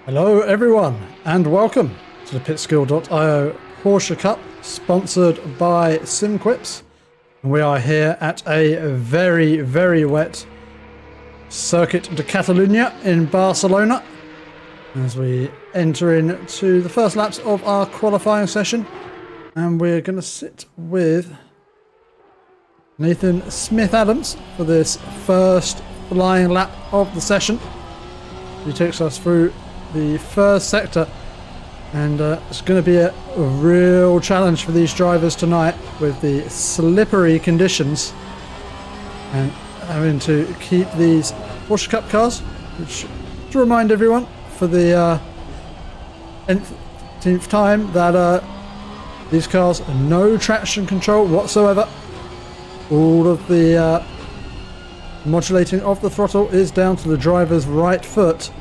Hello everyone and welcome to the Pitskill.io Porsche Cup sponsored by SimQuips. And we are here at a very wet Circuit de Catalunya in Barcelona as we enter into the first laps of our qualifying session, and we're going to sit with Nathan Smith-Adams for this first flying lap of the session. He takes us through the first sector, and it's going to be a real challenge for these drivers tonight with the slippery conditions and having to keep these Porsche Cup cars, which, to remind everyone for the nth time, that these cars are no traction control whatsoever. All of the modulating of the throttle is down to the driver's right foot.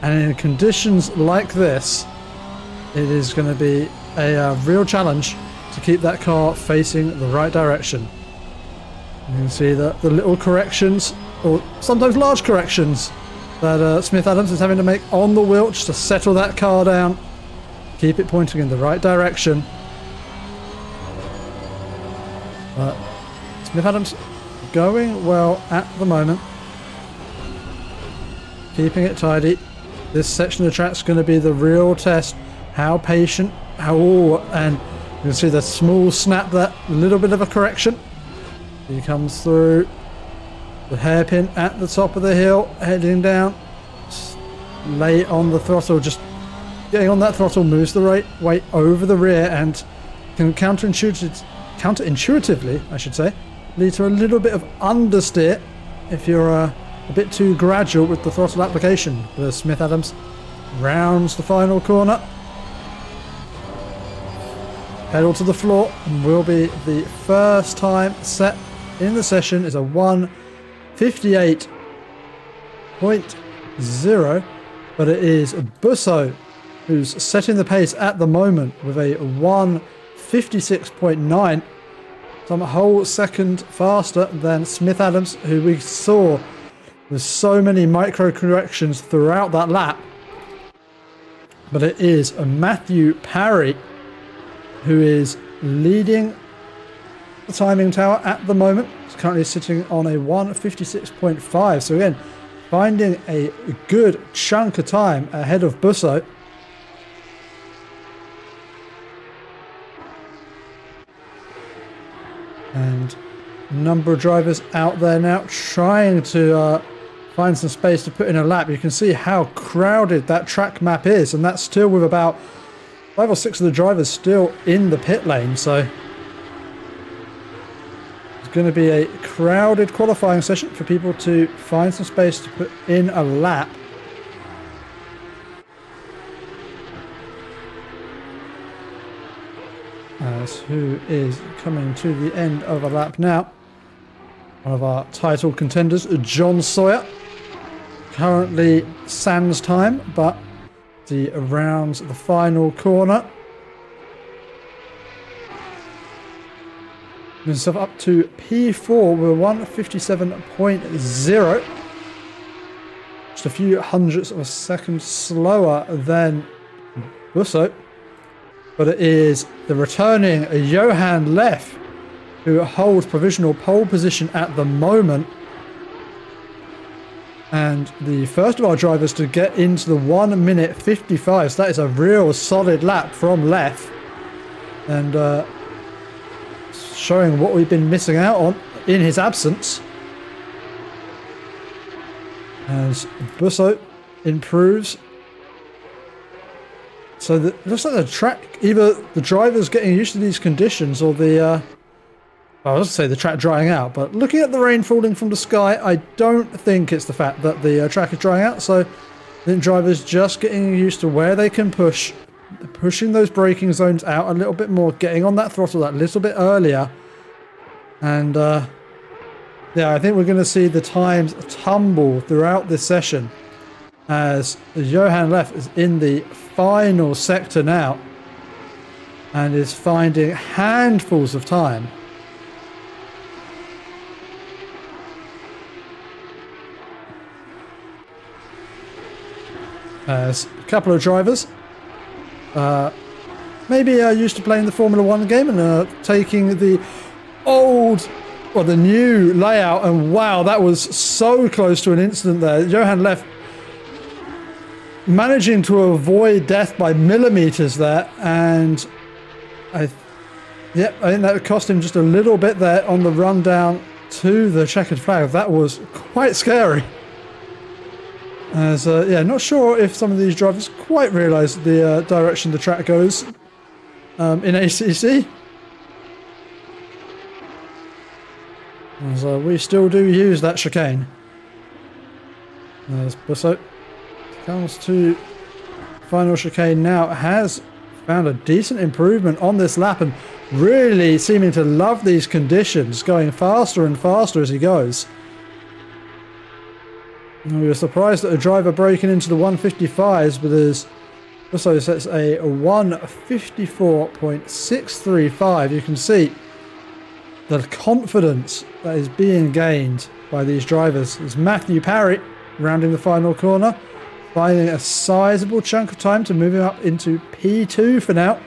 And in conditions like this, it is going to be a real challenge to keep that car facing the right direction. You can see the little corrections, or sometimes large corrections, that Smith-Adams is having to make on the wheel just to settle that car down, keep it pointing in the right direction. But Smith-Adams going well at the moment, keeping it tidy. This section of the track is going to be the real test. How patient, and you can see the small snap, that little bit of a correction. He comes through the hairpin at the top of the hill, heading down, late on the throttle, just getting on that throttle, moves the right weight over the rear, and can counterintuitively, I should say, lead to a little bit of understeer if you're a bit too gradual with the throttle application. But Smith-Adams rounds the final corner. Pedal to the floor, and will be the first time set in the session is a 1:58.0, but it is Busso who's setting the pace at the moment with a 1:56.9, some whole second faster than Smith-Adams, who we saw with so many micro corrections throughout that lap. But it is a Matthew Parry who is leading the timing tower at the moment. He's currently sitting on a 1:56.5. So again, finding a good chunk of time ahead of Busso. And a number of drivers out there now trying to find some space to put in a lap. You can see how crowded that track map is, and that's still with about 5 or 6 of the drivers still in the pit lane. So it's going to be a crowded qualifying session for people to find some space to put in a lap. As who is coming to the end of a lap now? One of our title contenders, John Sawyer. Currently sans time, but he rounds the final corner. Himself up to P4 with 1:57.0. Just a few hundredths of a second slower than Busso. But it is the returning Johan Leff who holds provisional pole position at the moment. And the first of our drivers to get into the 1:55. So that is a real solid lap from Leff. And showing what we've been missing out on in his absence. As Busso improves. So it looks like the track, either the driver's getting used to these conditions or the I was going to say the track drying out, but looking at the rain falling from the sky, I don't think it's the fact that the track is drying out. So I think drivers just getting used to where they can push, pushing those braking zones out a little bit more, getting on that throttle that little bit earlier. And yeah, I think we're going to see the times tumble throughout this session as Johan Leff is in the final sector now and is finding handfuls of time. As a couple of drivers maybe used to playing the Formula 1 game and taking the old or the new layout, and wow, that was so close to an incident there. Johan left managing to avoid death by millimeters there, and I think that cost him just a little bit there on the run down to the checkered flag. That was quite scary. As not sure if some of these drivers quite realise the direction the track goes in ACC. As we still do use that chicane. As Busso comes to final chicane now, has found a decent improvement on this lap and really seeming to love these conditions, going faster and faster as he goes. And we were surprised at a driver breaking into the 155s, but as Busso sets a 154.635, you can see the confidence that is being gained by these drivers. As Matthew Parry rounding the final corner, finding a sizable chunk of time to move him up into P2 for now.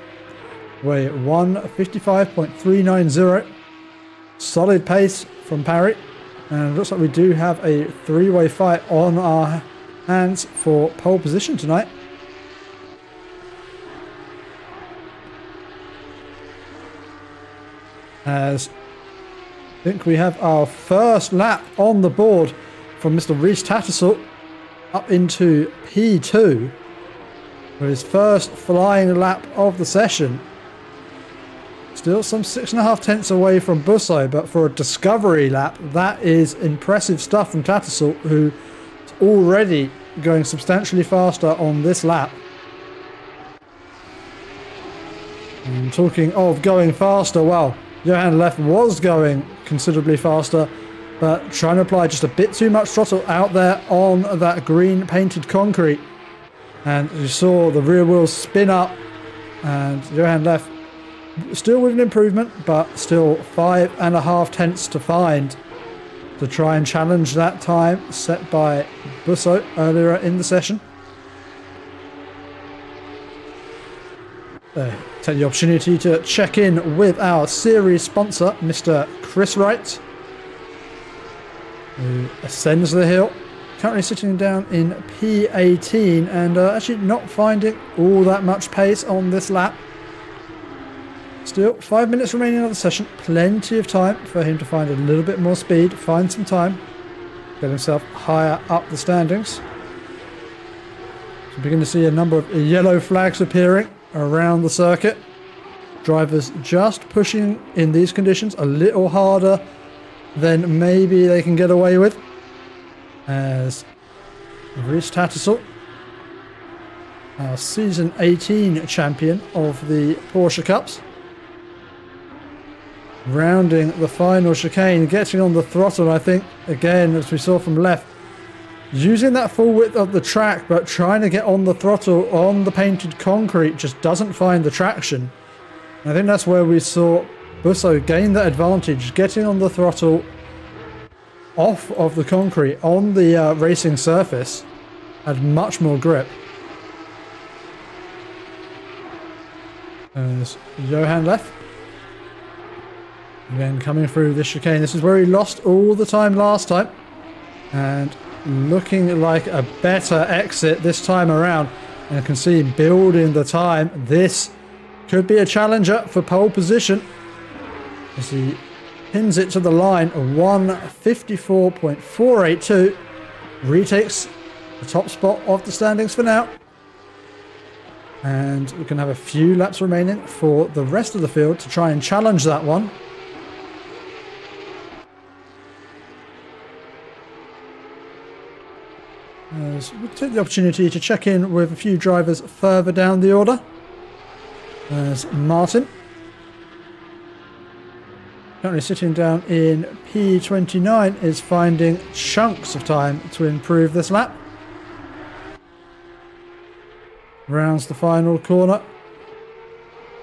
Weigh 155.390. Solid pace from Parry. And it looks like we do have a three-way fight on our hands for pole position tonight. As I think we have our first lap on the board from Mr. Reese Tattersall up into P2 for his first flying lap of the session. Still some 6.5 tenths away from Busso, but for a discovery lap, that is impressive stuff from Tattersall, who is already going substantially faster on this lap. And talking of going faster, well, Johan Left was going considerably faster, but trying to apply just a bit too much throttle out there on that green painted concrete. And you saw the rear wheels spin up, and Johan Left still with an improvement, but still 5.5 tenths to find to try and challenge that time set by Busso earlier in the session. Take the opportunity to check in with our series sponsor, Mr. Chris Wright, who ascends the hill, currently sitting down in P18 and actually not finding all that much pace on this lap. Still 5 minutes remaining of the session, plenty of time for him to find a little bit more speed, find some time, get himself higher up the standings. So we begin to see a number of yellow flags appearing around the circuit. Drivers just pushing in these conditions a little harder than maybe they can get away with. As Reese Tattersall, our season 18 champion of the Porsche Cups, rounding the final chicane, getting on the throttle. I think again, as we saw from Left, using that full width of the track, but trying to get on the throttle on the painted concrete just doesn't find the traction. And I think that's where we saw Busso gain that advantage, getting on the throttle off of the concrete on the racing surface, had much more grip. There's Johan Left. Again, coming through this chicane. This is where he lost all the time last time. And looking like a better exit this time around. And I can see him building the time. This could be a challenger for pole position, as he pins it to the line. 154.482. Retakes the top spot of the standings for now. And we can have a few laps remaining for the rest of the field to try and challenge that one. As we take the opportunity to check in with a few drivers further down the order. There's Martin, currently sitting down in P29, is finding chunks of time to improve this lap. Rounds the final corner.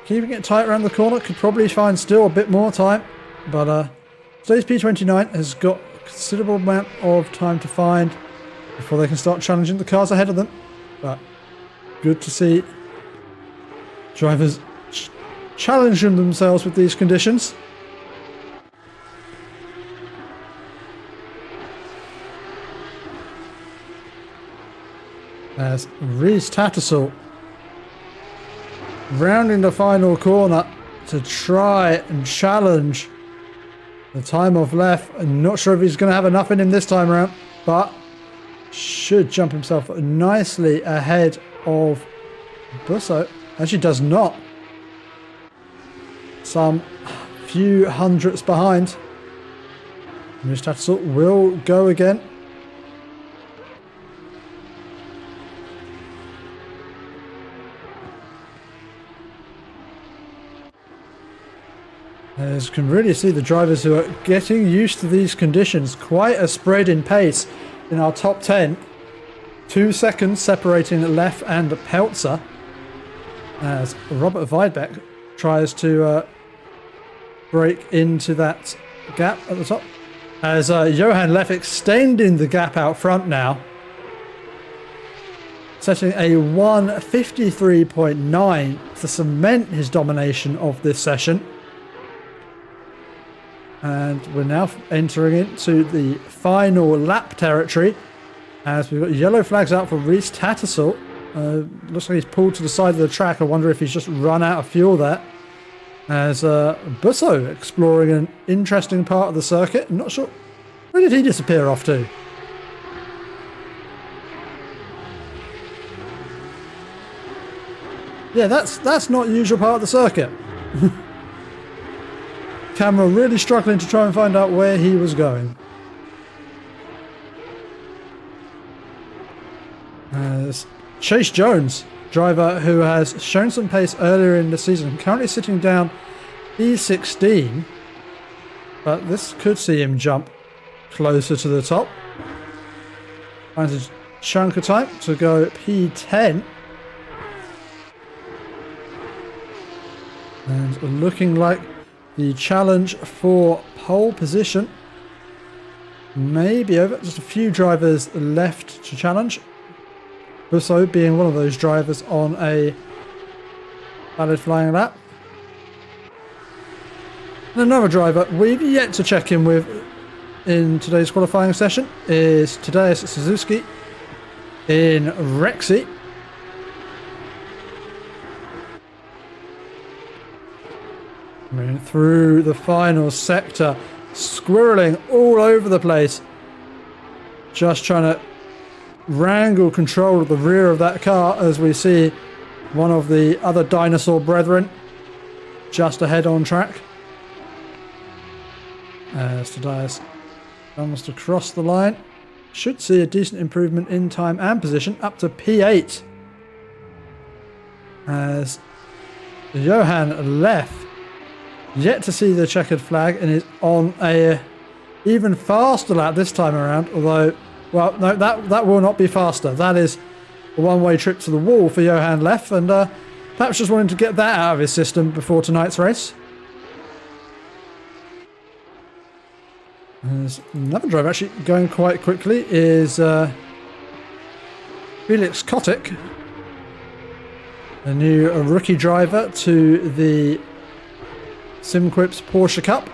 Keeping it tight around the corner, could probably find still a bit more time, but today's P29 has got a considerable amount of time to find before they can start challenging the cars ahead of them. But good to see drivers challenging themselves with these conditions. As Rhys Tattersall rounding the final corner to try and challenge the time of left. I'm not sure if he's going to have enough in him this time around, but should jump himself nicely ahead of Busso. Actually does not. Some few hundredths behind. Rhys Tattersall will go again. As you can really see, the drivers who are getting used to these conditions. Quite a spread in pace in our top 10. 2 seconds separating Leff and Peltzer. As Robert Weidbeck tries to break into that gap at the top. As Johan Leff extending the gap out front now. Setting a 1:53.9 to cement his domination of this session. And we're now entering into the final lap territory as we've got yellow flags out for Rhys Tattersall. Looks like he's pulled to the side of the track. I wonder if he's just run out of fuel there. As Busso exploring an interesting part of the circuit. I'm not sure. Where did he disappear off to? Yeah, that's not the usual part of the circuit. Camera really struggling to try and find out where he was going. As Chase Jones, driver who has shown some pace earlier in the season, currently sitting down P16, but this could see him jump closer to the top. Finds a chunk of time to go P10. And looking like the challenge for pole position may be over. Just a few drivers left to challenge. Busso being one of those drivers on a valid flying lap. And another driver we've yet to check in with in today's qualifying session is Tadeusz Suzuki in Rexy. Through the final sector, squirreling all over the place, just trying to wrangle control of the rear of that car as we see one of the other dinosaur brethren just ahead on track. As Tadeusz comes to cross the line, should see a decent improvement in time and position up to P8 as Johan Leff yet to see the checkered flag and is on a even faster lap this time around. Although, well, no, that will not be faster. That is a one-way trip to the wall for Johan Leff, and perhaps just wanting to get that out of his system before tonight's race. There's another driver actually going quite quickly is Felix Kotick, a new rookie driver to the SimQuips Porsche Cup,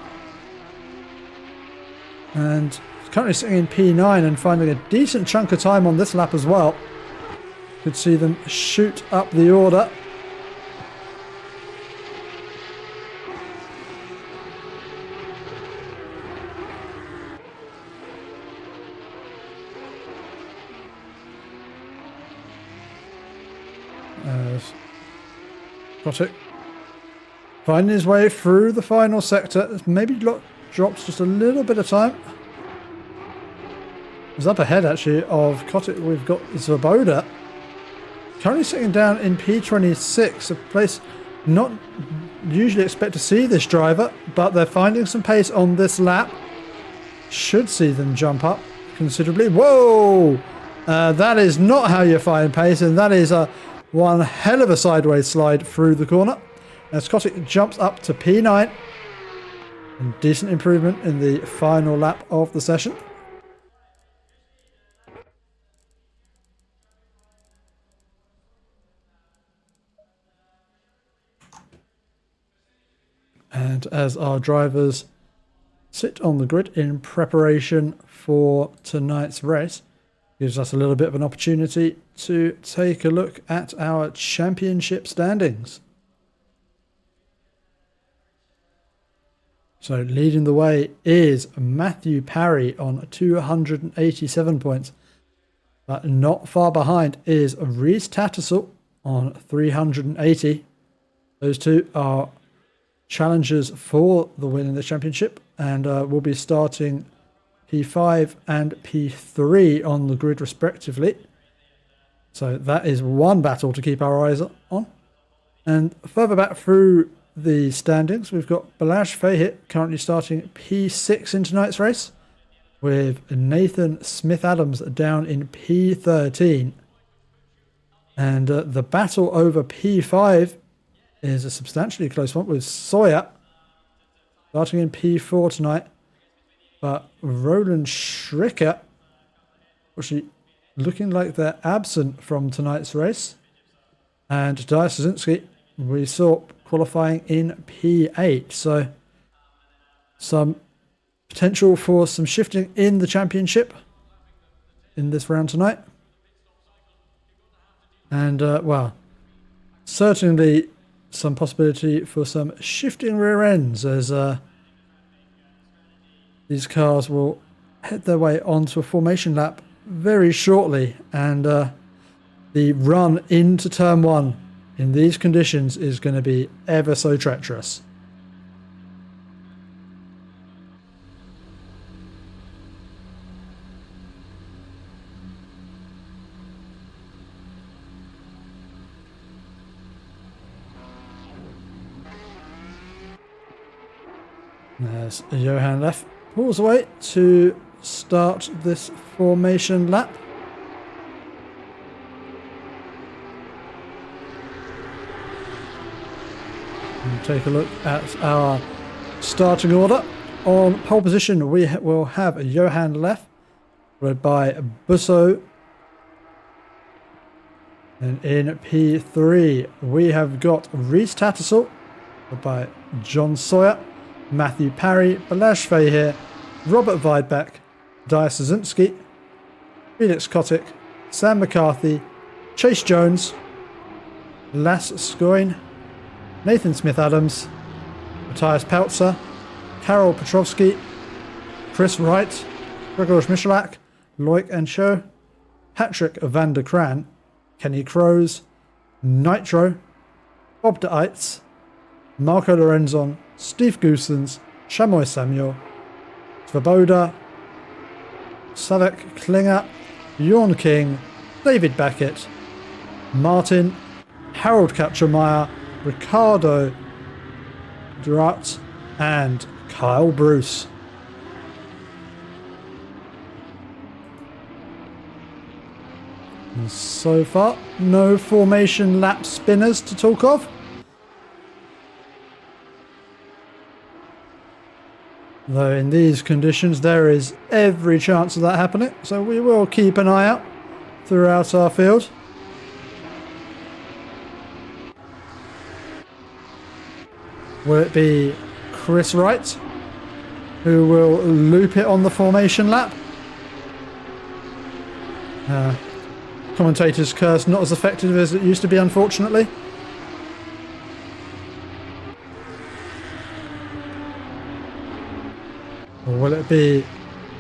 and currently sitting in P9 and finding a decent chunk of time on this lap as well. Could see them shoot up the order. Kotick finding his way through the final sector. Maybe drops just a little bit of time. He's up ahead actually of Kotick. We've got Svoboda currently sitting down in P26, a place not usually expect to see this driver, but they're finding some pace on this lap. Should see them jump up considerably. Whoa! That is not how you find pace, and that is one hell of a sideways slide through the corner. As Kotick jumps up to P9. And decent improvement in the final lap of the session. as our drivers sit on the grid in preparation for tonight's race. Gives us a little bit of an opportunity to take a look at our championship standings. So leading the way is Matthew Parry on 287 points. But not far behind is Rhys Tattersall on 380. Those two are challengers for the win in the championship, and will be starting P5 and P3 on the grid respectively. So that is one battle to keep our eyes on. And further back through the standings, we've got Balazs Fehi currently starting P6 in tonight's race, with Nathan Smith-Adams down in P13. And the battle over P5 is a substantially close one, with Sawyer starting in P4 tonight. But Roland Schricker actually looking like they're absent from tonight's race. And Dyer Sosinski we saw qualifying in P8. So some potential for some shifting in the championship in this round tonight. And, well, certainly some possibility for some shifting rear ends as these cars will head their way onto a formation lap very shortly. And the run into turn one in these conditions is going to be ever so treacherous. There's Johan Leff, pulls away to start this formation lap. And take a look at our starting order. On pole position we will have Johan Leff, followed by Busso. And in P3 we have got Rhys Tattersall, followed by John Sawyer, Matthew Parry, Balazs Fehi, Robert Weidbach, Dyer Sosinski, Felix Kotick, Sam McCarthy, Chase Jones, Lasse Schoen, Nathan Smith-Adams, Matthias Peltzer, Karol Petrovski, Chris Wright, Grzegorz Michalak, Loic Ansho, Patrick van der Kraan, Kenny Kroes, Nitro, Bob de Eitz, Marco Lorenzon, Steve Goosens, Chamoy Samuel, Svoboda, Savek Klinger, Jorn King, David Beckett, Martin, Harold Katchermeyer, Ricardo Durat, and Kyle Bruce. And so far, no formation lap spinners to talk of. Though in these conditions there is every chance of that happening, so we will keep an eye out throughout our field. Will it be Chris Wright who will loop it on the formation lap? Commentator's curse not as effective as it used to be, unfortunately. Or will it be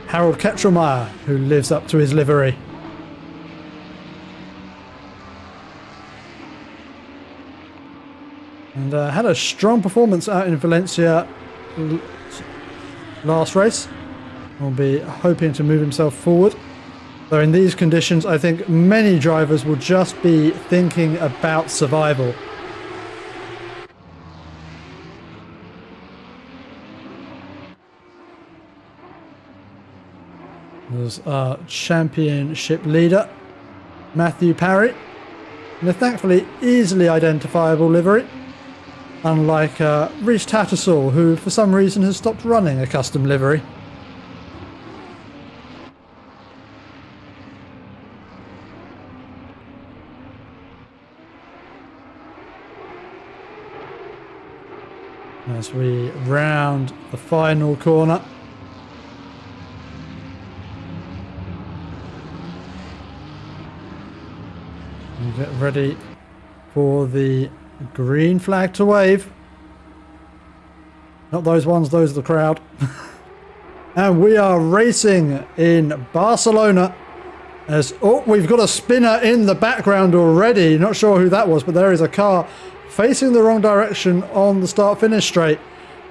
Harold Kettelmeyer who lives up to his livery? And had a strong performance out in Valencia last race. Will be hoping to move himself forward. Though in these conditions, I think many drivers will just be thinking about survival. There's our championship leader, Matthew Parry, in a thankfully easily identifiable livery, unlike Rhys Tattersall, who for some reason has stopped running a custom livery. as we round the final corner. And get ready for the green flag to wave. Not those ones, those are the crowd. And we are racing in Barcelona. As we've got a spinner in the background already. Not sure who that was, but there is a car facing the wrong direction on the start-finish straight.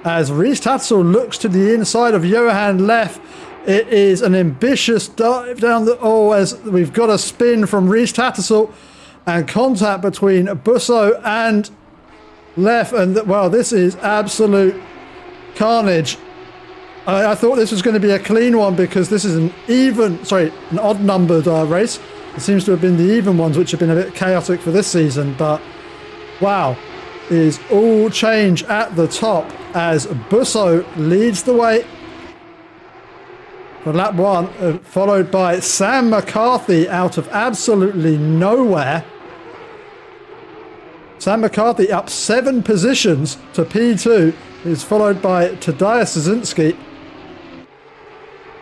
As Rhys Tatzel looks to the inside of Johan Leff. It is an ambitious dive down the... Oh, as we've got a spin from Rhys Tatzel. And contact between Busso and Leff. And, well, this is absolute carnage. I thought this was going to be a clean one because this is an odd numbered race. It seems to have been the even ones which have been a bit chaotic for this season, but wow, it is all change at the top as Busso leads the way for lap 1, followed by Sam McCarthy out of absolutely nowhere. Sam McCarthy up 7 positions to P2, is followed by Tadeusz Szynski.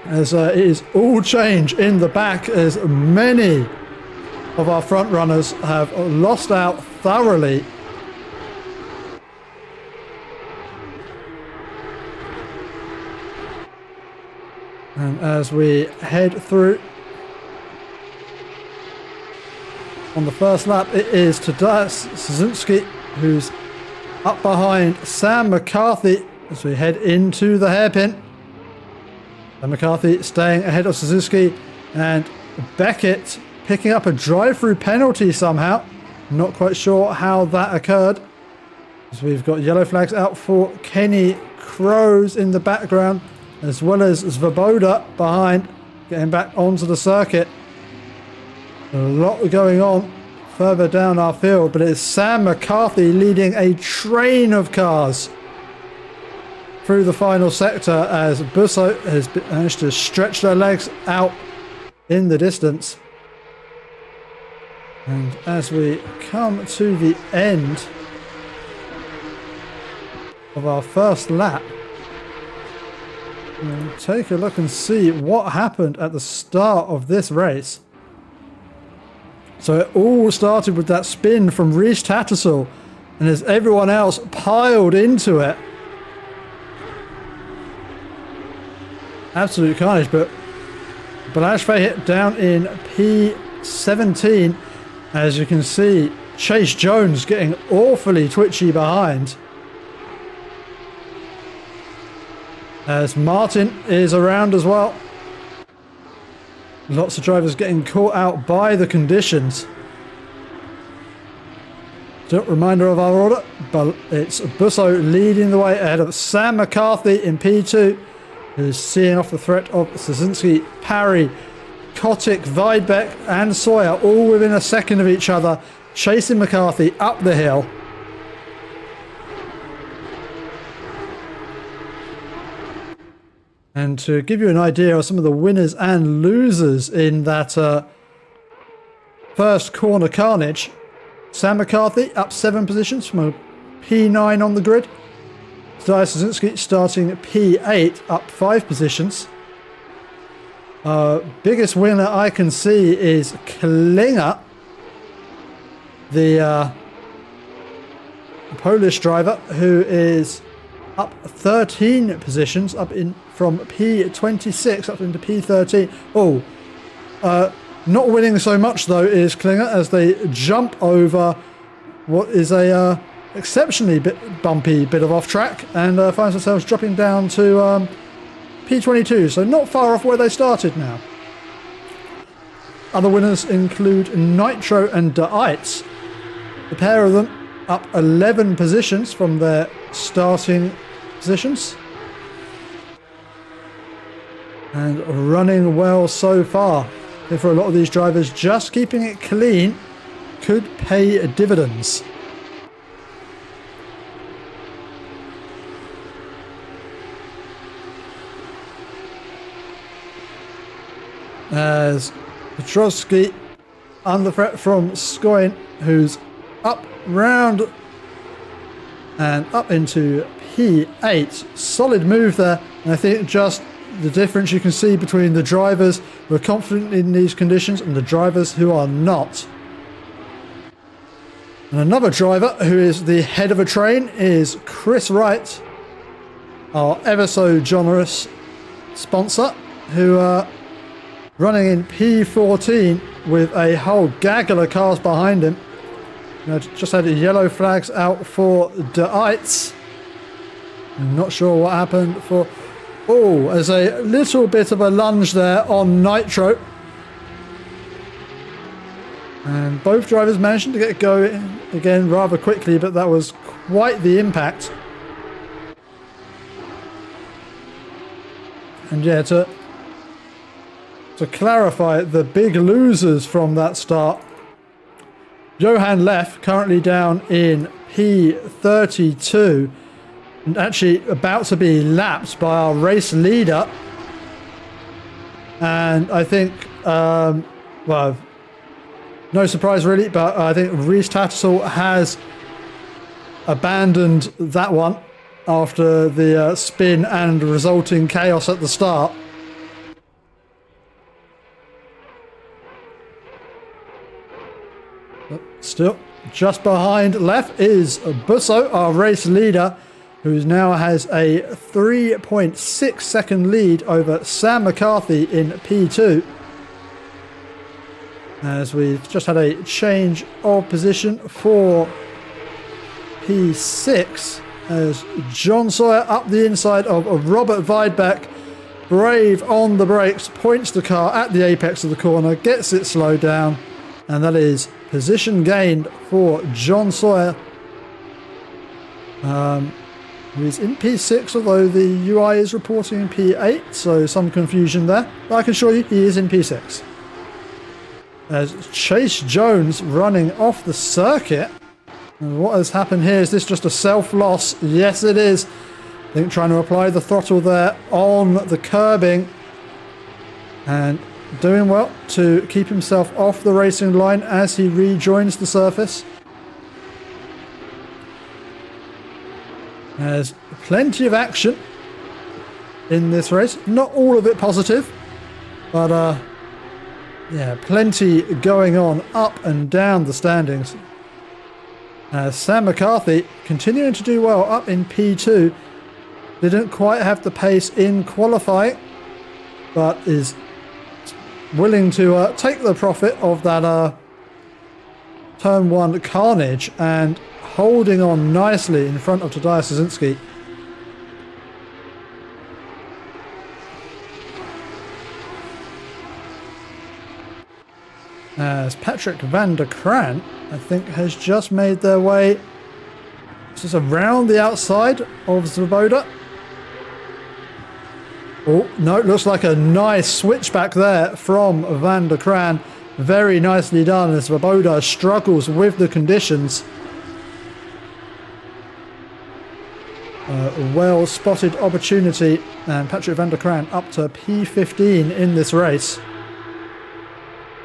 As it is all change in the back, as many of our front runners have lost out thoroughly. And as we head through on the first lap, it is Tadeusz Szynski who's up behind Sam McCarthy as we head into the hairpin. And McCarthy staying ahead of Suzuki, and Beckett picking up a drive-through penalty somehow. Not quite sure how that occurred. As we've got yellow flags out for Kenny Crows in the background, as well as Svoboda behind, getting back onto the circuit. A lot going on further down our field, but it's Sam McCarthy leading a train of cars through the final sector as Busso has managed to stretch their legs out in the distance. And as we come to the end of our first lap, we'll take a look and see what happened at the start of this race. So it all started with that spin from Rhys Tattersall, and as everyone else piled into it, absolute carnage. But Balazs hit down in P17, as you can see Chase Jones getting awfully twitchy behind, as Martin is around as well. Lots of drivers getting caught out by the conditions. So, reminder of our order, but it's Busso leading the way ahead of Sam McCarthy in P2, who's seeing off the threat of Szynski, Parry, Kotick, Weidbeck and Sawyer all within a second of each other, chasing McCarthy up the hill. And to give you an idea of some of the winners and losers in that first corner carnage, Sam McCarthy up 7 positions from a P9 on the grid. Tadeusz Szynski starting P8, up 5 positions. Biggest winner I can see is Klinger, the Polish driver, who is up 13 positions, up in from P26 up into P13. Oh, not winning so much though is Klinger, as they jump over what is a exceptionally bumpy bit of off track, and finds themselves dropping down to P22, so not far off where they started now. Other winners include Nitro and De Eitz. The pair of them up 11 positions from their starting positions, and running well so far. And for a lot of these drivers, just keeping it clean could pay dividends. As Petrowski under threat from Skoin, who's up round and up into P8. Solid move there, and I think just the difference you can see between the drivers who are confident in these conditions and the drivers who are not. And another driver who is the head of a train is Chris Wright, our ever so generous sponsor, who are running in P14 with a whole gaggle of cars behind him. Just had yellow flags out for De Eitz. I'm not sure what happened for... Oh, there's a little bit of a lunge there on Nitro. And both drivers managing to get going again rather quickly, but that was quite the impact. And yeah, to clarify, the big losers from that start, Johan Leff currently down in P32 and actually about to be lapped by our race leader. And I think, well, no surprise really, but I think Reese Tattersall has abandoned that one after the spin and resulting chaos at the start. But still, just behind Leff is Busso, our race leader, who now has a 3.6 second lead over Sam McCarthy in P2. As we've just had a change of position for P6, as John Sawyer up the inside of Robert Weidbeck, brave on the brakes, points the car at the apex of the corner, gets it slowed down, and that is position gained for John Sawyer, who is in P6, although the UI is reporting in P8, so some confusion there. But I can assure you he is in P6. As Chase Jones running off the circuit. And what has happened here? Is this just a self-loss? Yes, it is. I think trying to apply the throttle there on the curbing. And doing well to keep himself off the racing line as he rejoins the surface. There's plenty of action in this race. Not all of it positive, but yeah, plenty going on up and down the standings. Sam McCarthy continuing to do well up in P2. Didn't quite have the pace in qualifying, but is willing to take the profit of that turn 1 carnage and holding on nicely in front of Tadeusz Szynski. As Patrick van der Kraan, I think, has just made their way just around the outside of Svoboda. Oh, no, it looks like a nice switchback there from van der Kraan. Very nicely done as Svoboda struggles with the conditions. Well spotted opportunity, and Patrick van der Kraan up to P15 in this race.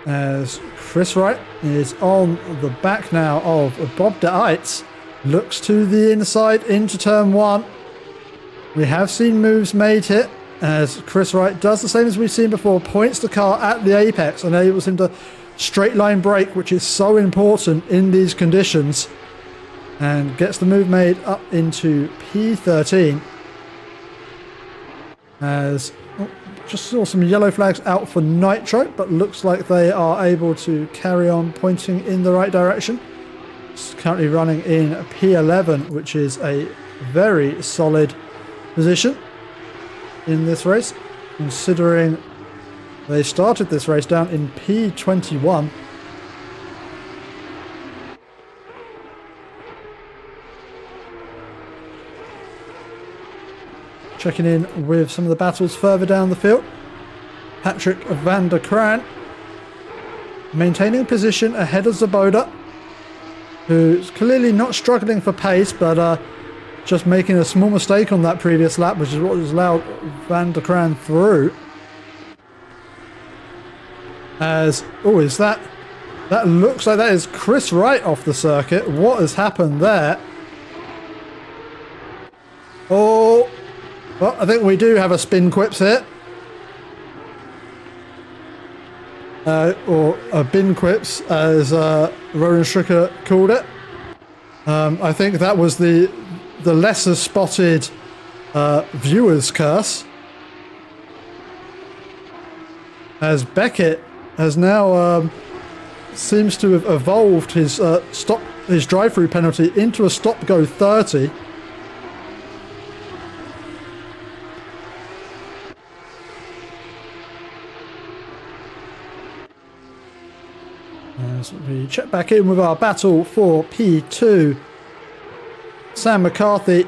As Chris Wright is on the back now of Bob De Eitz, looks to the inside into turn 1. We have seen moves made here as Chris Wright does the same as we've seen before, points the car at the apex and enables him to straight line brake, which is so important in these conditions, and gets the move made up into P13 as just saw some yellow flags out for Nitro, but looks like they are able to carry on pointing in the right direction. It's currently running in P11, which is a very solid position in this race, considering they started this race down in P21. Checking in with some of the battles further down the field. Patrick van der Kraan maintaining position ahead of Svoboda, who's clearly not struggling for pace, but just making a small mistake on that previous lap, which is what has allowed van der Kraan through. As, oh, is that looks like that is Chris Wright off the circuit. What has happened there? Well, I think we do have a SimQuips here. Or a BinQuips, as Roland Stricker called it. I think that was the lesser spotted viewer's curse. As Beckett has now seems to have evolved his drive-through penalty into a stop-go 30. As we check back in with our battle for P2, Sam McCarthy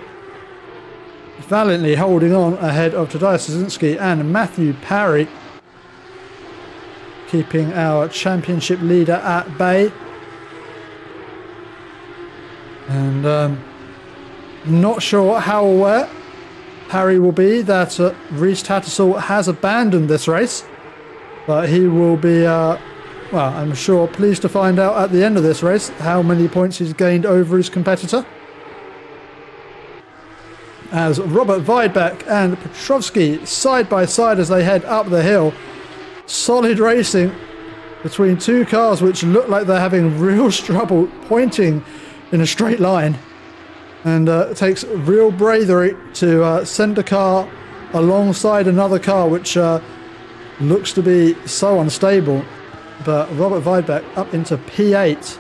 valiantly holding on ahead of Tadeusz Sosinski and Matthew Parry, keeping our championship leader at bay. And not sure how aware Parry will be that Rhys Tattersall has abandoned this race, but he will be well, I'm sure pleased to find out at the end of this race how many points he's gained over his competitor. As Robert Weidbeck and Petrovsky side by side as they head up the hill. Solid racing between two cars which look like they're having real trouble pointing in a straight line. And it takes real bravery to send a car alongside another car which looks to be so unstable. But Robert Weidbeck up into P8,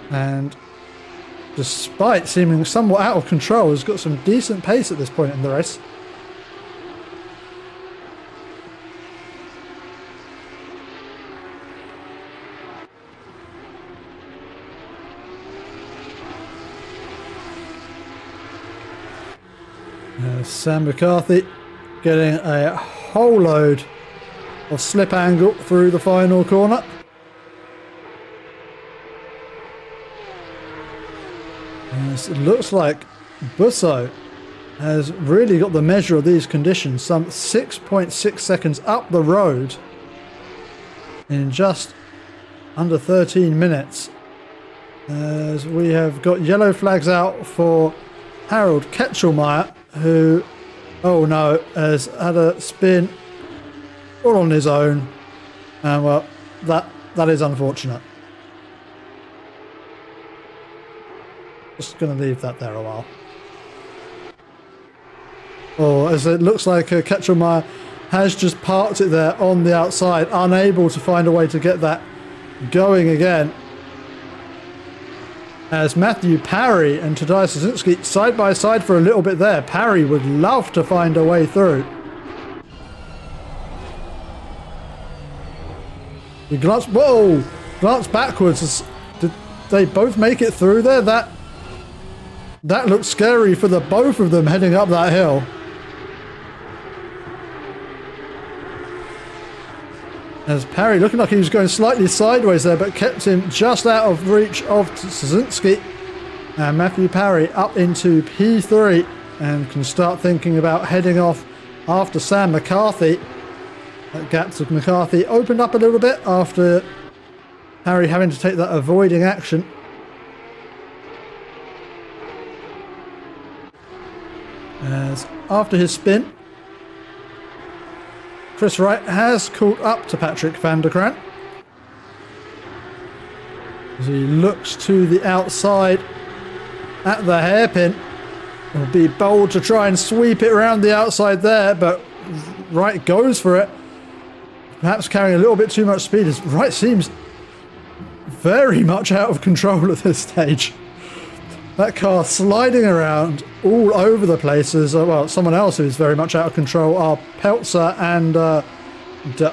and despite seeming somewhat out of control, has got some decent pace at this point in the race. Sam McCarthy getting a whole load of slip angle through the final corner. Yes, it looks like Busso has really got the measure of these conditions, some 6.6 seconds up the road in just under 13 minutes. As we have got yellow flags out for Harold Ketchelmeyer, who, oh no, has had a spin all on his own, and well, that is unfortunate. Just going to leave that there a while. Oh, as it looks like Ketchelmeyer has just parked it there on the outside, unable to find a way to get that going again. As Matthew Parry and Tadeusz Sosinski side by side for a little bit there. Parry would love to find a way through. He glanced, whoa, glanced backwards. Did they both make it through there? That looked scary for the both of them heading up that hill. As Parry looking like he was going slightly sideways there, but kept him just out of reach of Sosinski. And Matthew Parry up into P3 and can start thinking about heading off after Sam McCarthy. That gap to McCarthy opened up a little bit after Parry having to take that avoiding action. As after his spin, Chris Wright has caught up to Patrick van der Kraan. As he looks to the outside at the hairpin. It'll be bold to try and sweep it around the outside there, but Wright goes for it. Perhaps carrying a little bit too much speed, as Wright seems very much out of control at this stage. That car sliding around all over the place as, well, someone else who's very much out of control are Peltzer and De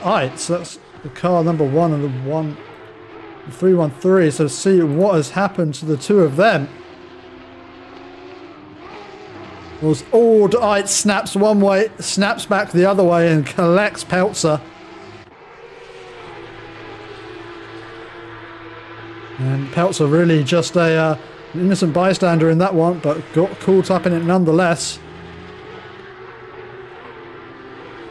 Eitz. That's the car number one and the 313. So see what has happened to the two of them. Was all De Eitz snaps one way, snaps back the other way and collects Peltzer. And Peltzer really just a innocent bystander in that one, but got caught up in it nonetheless.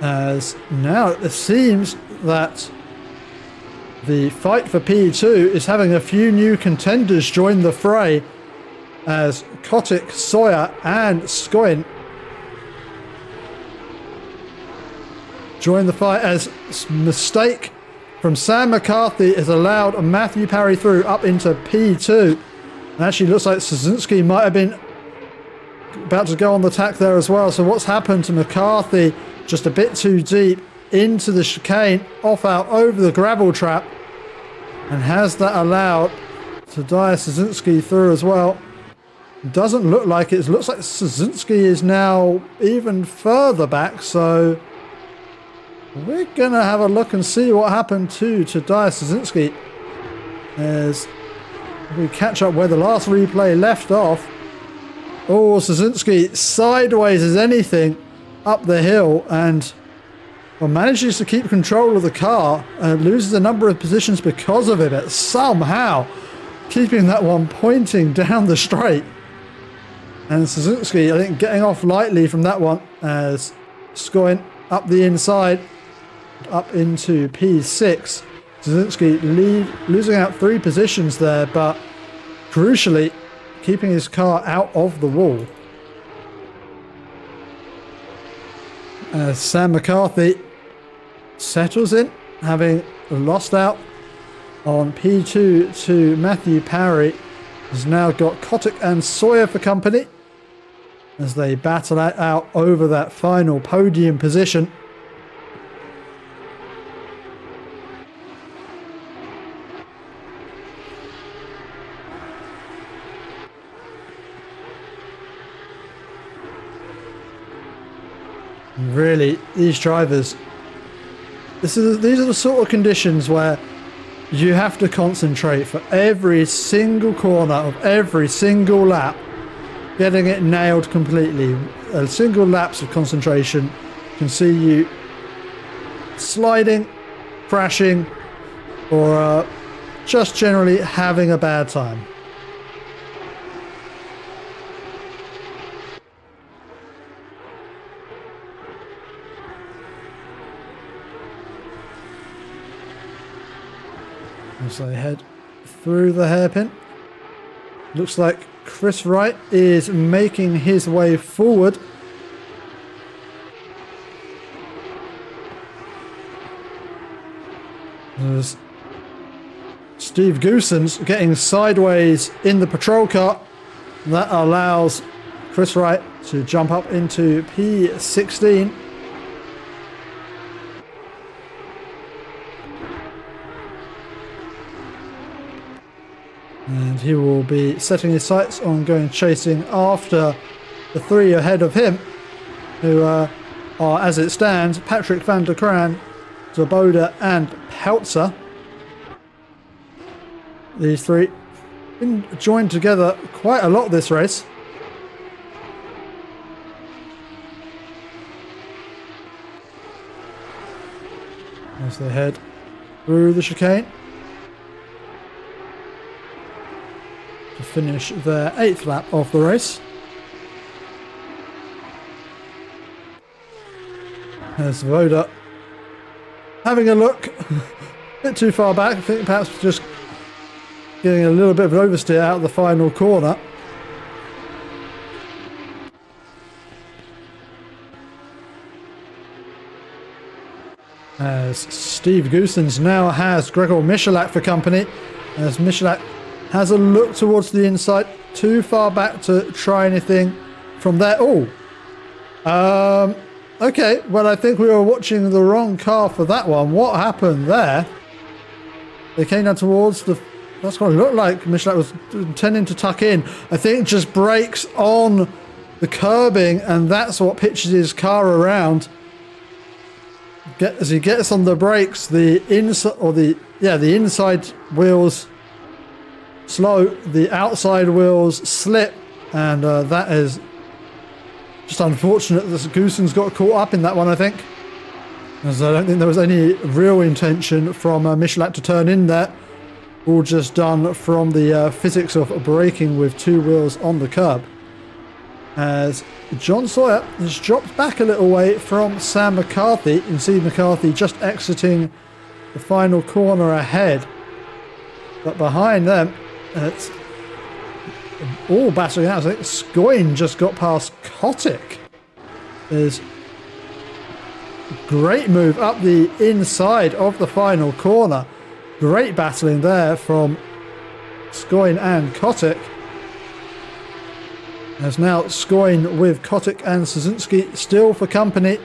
As now it seems that the fight for P2 is having a few new contenders join the fray, as Kotick, Sawyer and Skoin join the fight as mistake from Sam McCarthy has allowed Matthew Parry through up into P2. And actually looks like Szynski might have been about to go on the attack there as well. So what's happened to McCarthy? Just a bit too deep into the chicane, off out over the gravel trap. And has that allowed Tadeusz Szynski through as well? Doesn't look like it. It looks like Szynski is now even further back. So we're going to have a look and see what happened to Tadeusz Szynski as we catch up where the last replay left off. Oh, Szynski sideways as anything up the hill and manages to keep control of the car and loses a number of positions because of it, but somehow keeping that one pointing down the straight. And Szynski, I think, getting off lightly from that one as going up the inside, up into P6. Szynski losing out 3 positions there, but crucially keeping his car out of the wall. As Sam McCarthy settles in, having lost out on P2 to Matthew Parry, has now got Kotick and Sawyer for company as they battle it out over that final podium position. Really, these drivers, these are the sort of conditions where you have to concentrate for every single corner of every single lap, getting it nailed completely. A single lapse of concentration can see you sliding, crashing, or just generally having a bad time. As they head through the hairpin, looks like Chris Wright is making his way forward. There's Steve Goosens getting sideways in the patrol car. That allows Chris Wright to jump up into P16. And he will be setting his sights on going chasing after the 3 ahead of him, who are, as it stands, Patrick van der Kraan, Zaboda and Peltzer. These 3 been joined together quite a lot this race. As they head through the chicane to finish their 8th lap of the race. There's Voda having a look, a bit too far back. I think perhaps just getting a little bit of an oversteer out of the final corner. As Steve Goosens now has Gregor Michalak for company, as Michalak has a look towards the inside, too far back to try anything from there. Okay, well, I think we were watching the wrong car for that one. What happened there? They came down towards the... That's what it looked like Michalak was intending to tuck in. I think just brakes on the curbing, and that's what pitches his car around. As he gets on the brakes, the inside wheels slow, the outside wheels slip, and that is just unfortunate that Goosens got caught up in that one, I think. As I don't think there was any real intention from Michalak to turn in there. All just done from the physics of braking with 2 wheels on the curb. As John Sawyer has dropped back a little way from Sam McCarthy. You can see McCarthy just exiting the final corner ahead. But behind them, it's all battling out. I think Scoyne just got past Kotick. As great move up the inside of the final corner. Great battling there from Scoin and Kotick. As now Scoin with Kotick and Szynski still for company.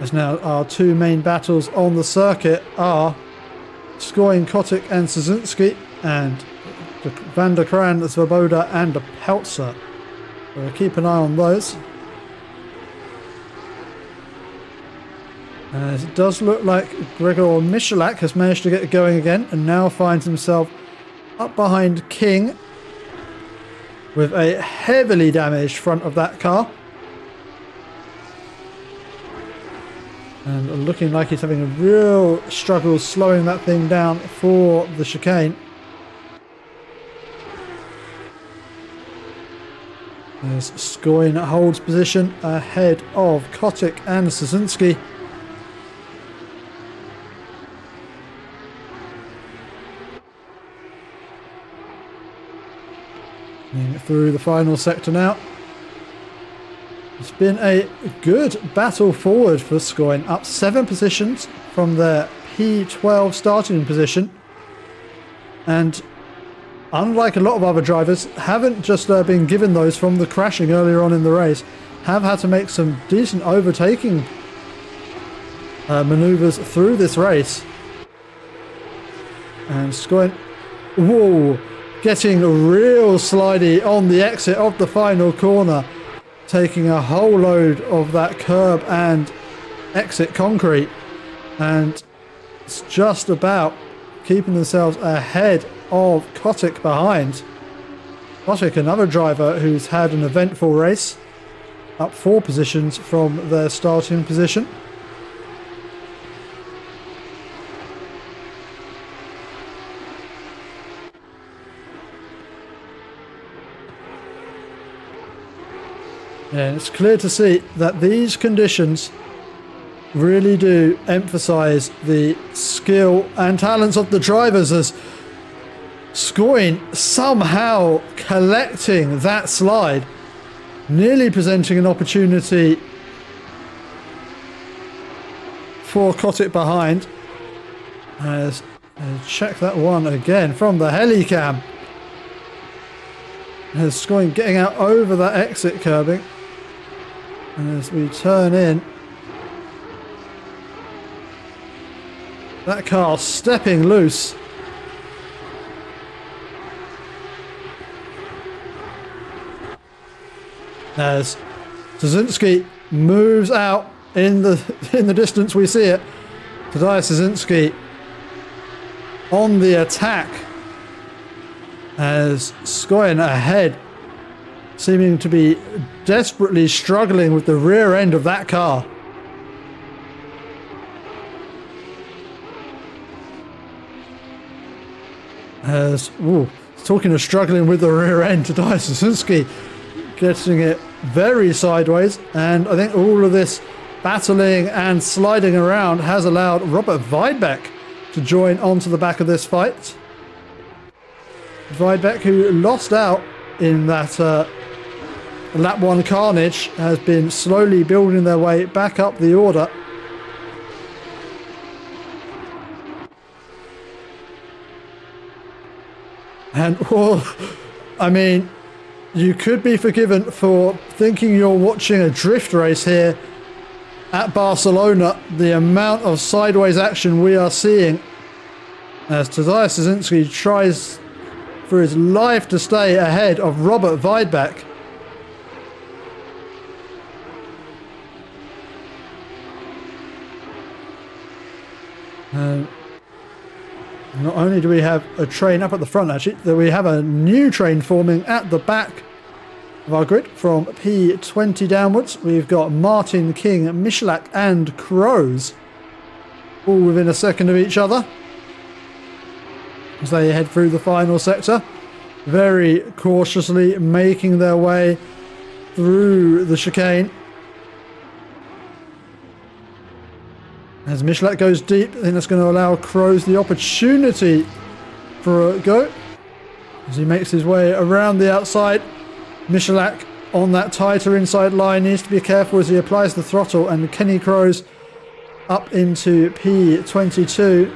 As now our two main battles on the circuit are Scoin, Kotick and Szynski, and Van der Kran, Svoboda and Peltzer. So keep an eye on those. As it does look like Gregor Michalak has managed to get going again and now finds himself up behind King with a heavily damaged front of that car. And looking like he's having a real struggle slowing that thing down for the chicane. As Scoin holds position ahead of Kotick and Szynski. Through the final sector now. It's been a good battle forward for Scoin, up 7 positions from their P12 starting position, and unlike a lot of other drivers, haven't just been given those from the crashing earlier on in the race, have had to make some decent overtaking manoeuvres through this race. And Scoin, whoa, getting real slidey on the exit of the final corner, taking a whole load of that curb and exit concrete, and it's just about keeping themselves ahead of Kotick behind. Kotick, another driver who's had an eventful race, up 4 positions from their starting position. And it's clear to see that these conditions really do emphasize the skill and talents of the drivers, as Scoin somehow collecting that slide, nearly presenting an opportunity for Kotick behind. As check that one again from the helicam. As Scoin getting out over that exit curbing. And as we turn in, that car stepping loose. As Szynski moves out in the distance, we see it. Tadeusz Szynski on the attack as Scoin ahead, seeming to be desperately struggling with the rear end of that car. As, talking of struggling with the rear end, Tadeusz Szynski getting it very sideways, and I think all of this battling and sliding around has allowed Robert Weidbeck to join onto the back of this fight. Weidbeck, who lost out in that lap 1 carnage, has been slowly building their way back up the order. And, I mean, you could be forgiven for thinking you're watching a drift race here at Barcelona. The amount of sideways action we are seeing as Tadeusz Szynski tries for his life to stay ahead of Robert Weidbeck. Not only do we have a train up at the front, actually, that we have a new train forming at the back of our grid from P20 downwards. We've got Martin, King, Michalak and Crows all within a second of each other as they head through the final sector, very cautiously making their way through the chicane. As Michelak goes deep, I think that's going to allow Kroos the opportunity for a go. As he makes his way around the outside, Michelak on that tighter inside line needs to be careful as he applies the throttle, and Kenny Kroos up into P22.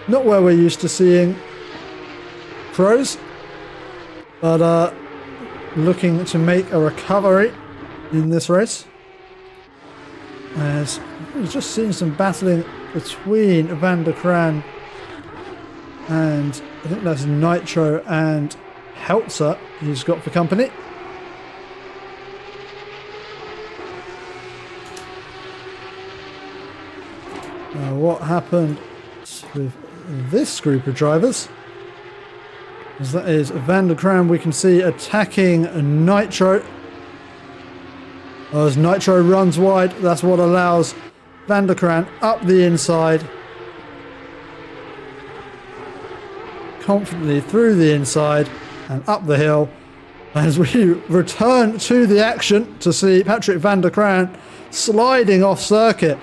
Not where we're used to seeing Kroos, but looking to make a recovery in this race. As we've just seen some battling between Van der Kraan and I think that's Nitro and Heltzer he's got for company. Now what happened with this group of drivers, as that is Van der Kraan, we can see attacking Nitro. As Nitro runs wide, that's what allows Van der Kraan up the inside, confidently through the inside and up the hill. As we return to the action to see Patrick Van der Kraan sliding off circuit.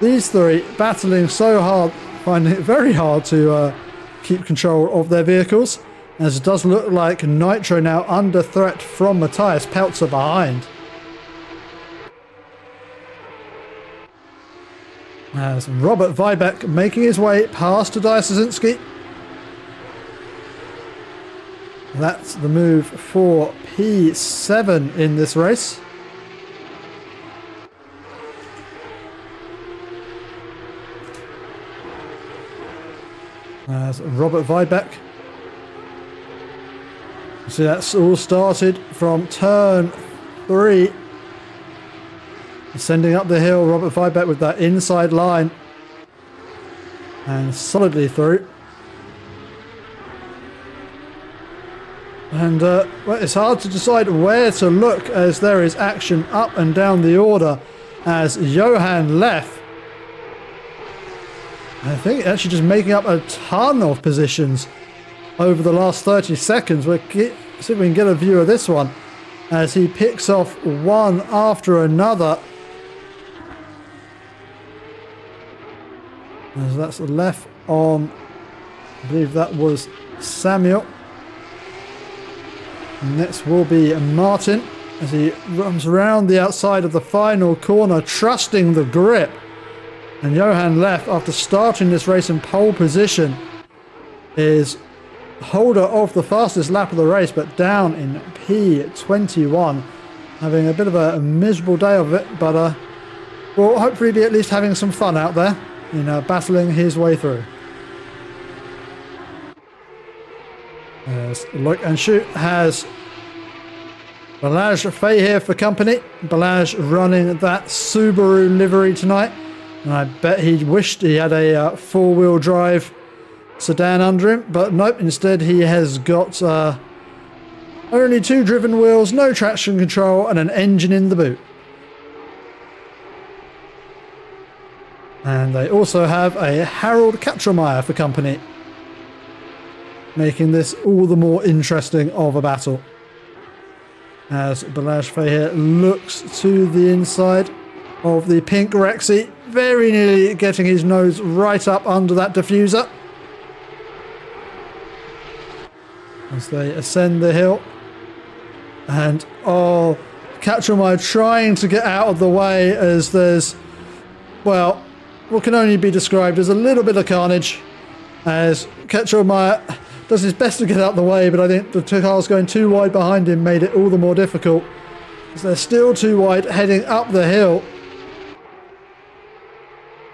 These three battling so hard, finding it very hard to keep control of their vehicles, as it does look like Nitro now under threat from Matthias Peltzer behind. As Robert Weibeck making his way past Tadeusz Zazinski. That's the move for P7 in this race. As Robert Weibeck. So that's all started from turn 3. Sending up the hill, Robert Weibeck with that inside line. And solidly through. And well, it's hard to decide where to look as there is action up and down the order as Johan Leff, I think, actually just making up a ton of positions over the last 30 seconds. We'll see if we can get a view of this one as he picks off one after another. As that's Leff on, I believe that was Samuel. And next will be Martin as he runs around the outside of the final corner, trusting the grip. And Johan Leff, after starting this race in pole position, is holder of the fastest lap of the race, but down in P21, having a bit of a miserable day of it, but will hopefully be at least having some fun out there in battling his way through. As Loic Anjou has Balázs Feher for company. Balázs running that Subaru livery tonight, and I bet he wished he had a four-wheel drive sedan under him, but nope, instead he has got only 2 driven wheels, no traction control, and an engine in the boot. And they also have a Harold Katromeier for company, making this all the more interesting of a battle. As Balázs Feher looks to the inside of the pink Rexy, very nearly getting his nose right up under that diffuser. As they ascend the hill. And oh, Katromeier trying to get out of the way as there's, well, what can only be described as a little bit of carnage. As Katromeier does his best to get out of the way, but I think the two cars going too wide behind him made it all the more difficult. As they're still too wide heading up the hill.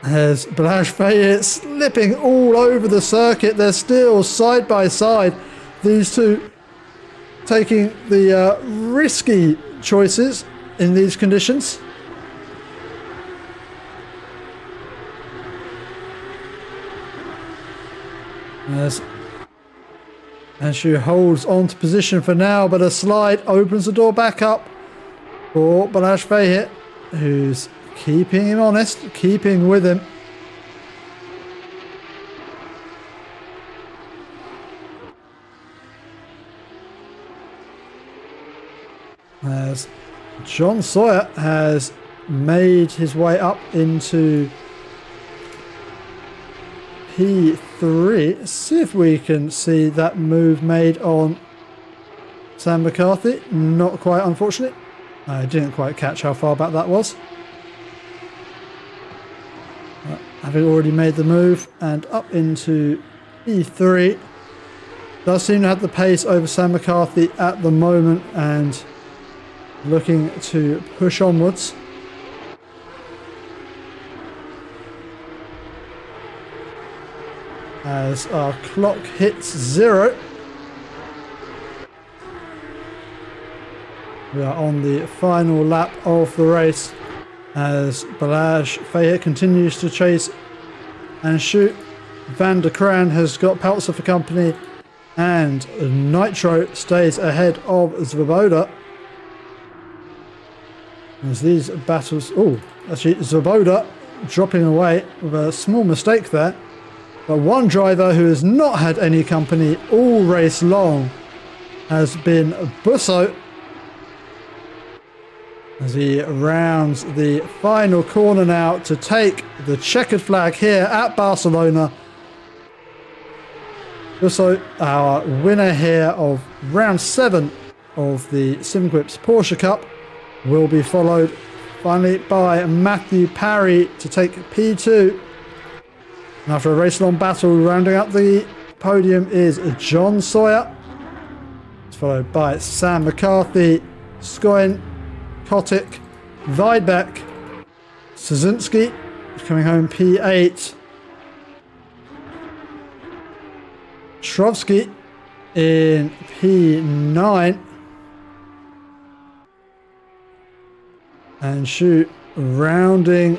As Balázs Feher slipping all over the circuit. They're still side by side, these two taking the risky choices in these conditions. As she holds on to position for now, but a slide opens the door back up for Balázs Feher, who's keeping him honest, keeping with him. As John Sawyer has made his way up into P3. Let's see if we can see that move made on Sam McCarthy. Not quite, unfortunately. I didn't quite catch how far back that was. Having already made the move and up into P3. Does seem to have the pace over Sam McCarthy at the moment and looking to push onwards. As our clock hits 0. We are on the final lap of the race as Balazs Fahir continues to chase and shoot. Van der Kraan has got Peltzer for company and Nitro stays ahead of Svoboda. As these battles... Oh, actually Svoboda dropping away with a small mistake there. But one driver who has not had any company all race long has been Busso, as he rounds the final corner now to take the checkered flag here at Barcelona. Busso, our winner here of round 7 of the SimQuips Porsche Cup, will be followed finally by Matthew Parry to take P2. And after a race-long battle, rounding out the podium is John Sawyer. It's followed by Sam McCarthy, Skoin, Kotick, Weidbeck, Szynski coming home P8. Shrovsky in P9. And Shoot rounding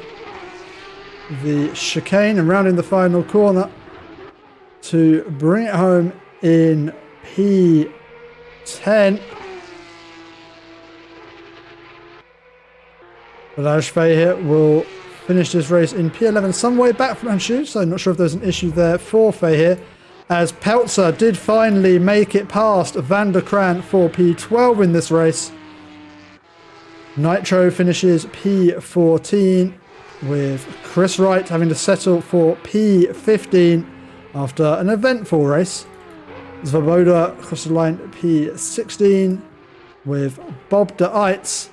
the chicane and rounding the final corner to bring it home in P10. Balazs Fahir will finish this race in P11, some way back from Anshu, so not sure if there's an issue there for Fahir, as Peltzer did finally make it past Van der Kraan for P12 in this race. Nitro finishes P14, with Chris Wright having to settle for P15 after an eventful race. Svoboda across the line P16, with Bob de Eitz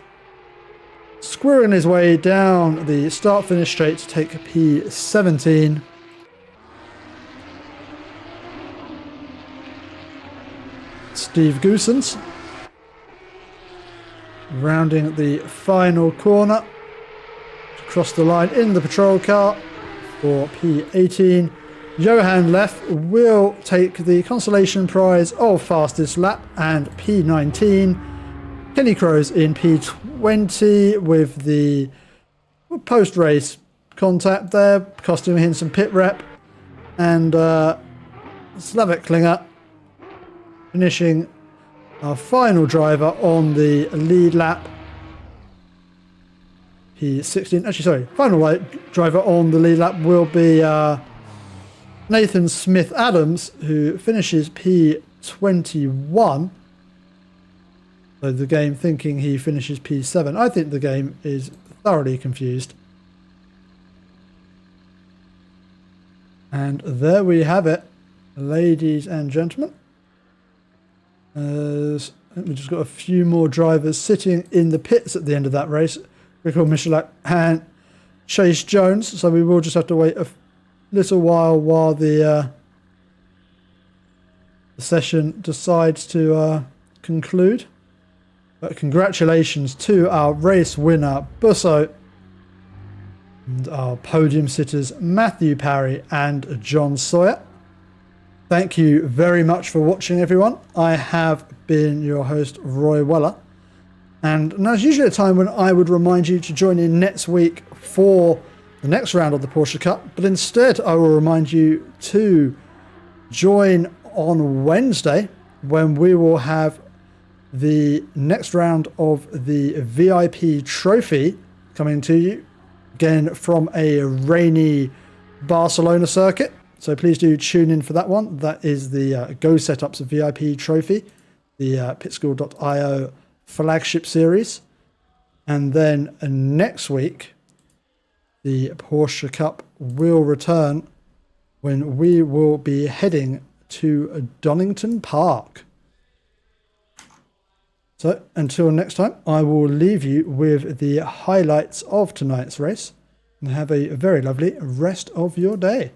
squirreling his way down the start-finish straight to take P17. Steve Goosens rounding the final corner to cross the line in the patrol car for P18. Johan Leff will take the consolation prize of fastest lap and P19. Kenny Crows in P20 with the post-race contact there, costing him some pit rep, and Slavik Klinger finishing our final driver on the lead lap. P16, actually sorry, final driver on the lead lap will be Nathan Smith-Adams, who finishes P21. So the game thinking he finishes P7. I think the game is thoroughly confused. And there we have it, ladies and gentlemen. As we just got a few more drivers sitting in the pits at the end of that race. Rico Michalak and Chase Jones. So we will just have to wait a little while the session decides to conclude. But congratulations to our race winner Busso and our podium sitters Matthew Parry and John Sawyer. Thank you very much for watching, everyone. I have been your host, Roy Weller. And now's usually a time when I would remind you to join in next week for the next round of the Porsche Cup. But instead, I will remind you to join on Wednesday when we will have the next round of the VIP trophy coming to you, again from a rainy Barcelona circuit. So please do tune in for that one. That is the Go Setups VIP trophy, the Pitskill.io flagship series. And then next week, the Porsche Cup will return when we will be heading to Donington Park. So until next time, I will leave you with the highlights of tonight's race and have a very lovely rest of your day.